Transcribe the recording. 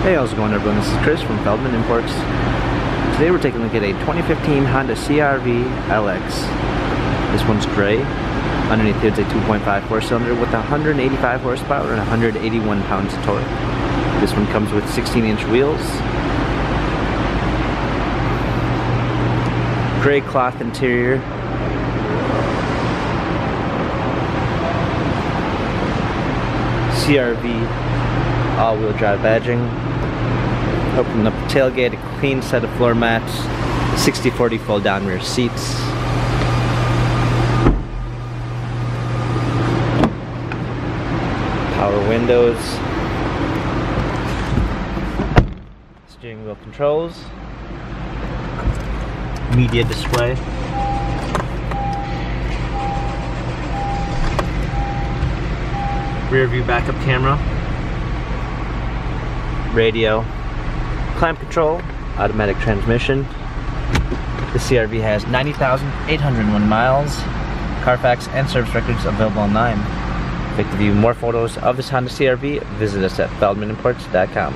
Hey, how's it going everyone? This is Chris from Feldmann Imports. Today we're taking a look at a 2015 Honda CR-V LX. This one's gray. Underneath here it's a 2.5 4-cylinder with 185 horsepower and 181 pounds of torque. This one comes with 16-inch wheels. Gray cloth interior. CR-V all-wheel drive badging. Open up the tailgate, a clean set of floor mats, 60/40 fold-down rear seats. Power windows. Steering wheel controls. Media display. Rear view backup camera. Radio. Climate control, automatic transmission. The CR-V has 90,801 miles. Carfax and service records available online. If you'd like to view more photos of this Honda CR-V, visit us at feldmanimports.com.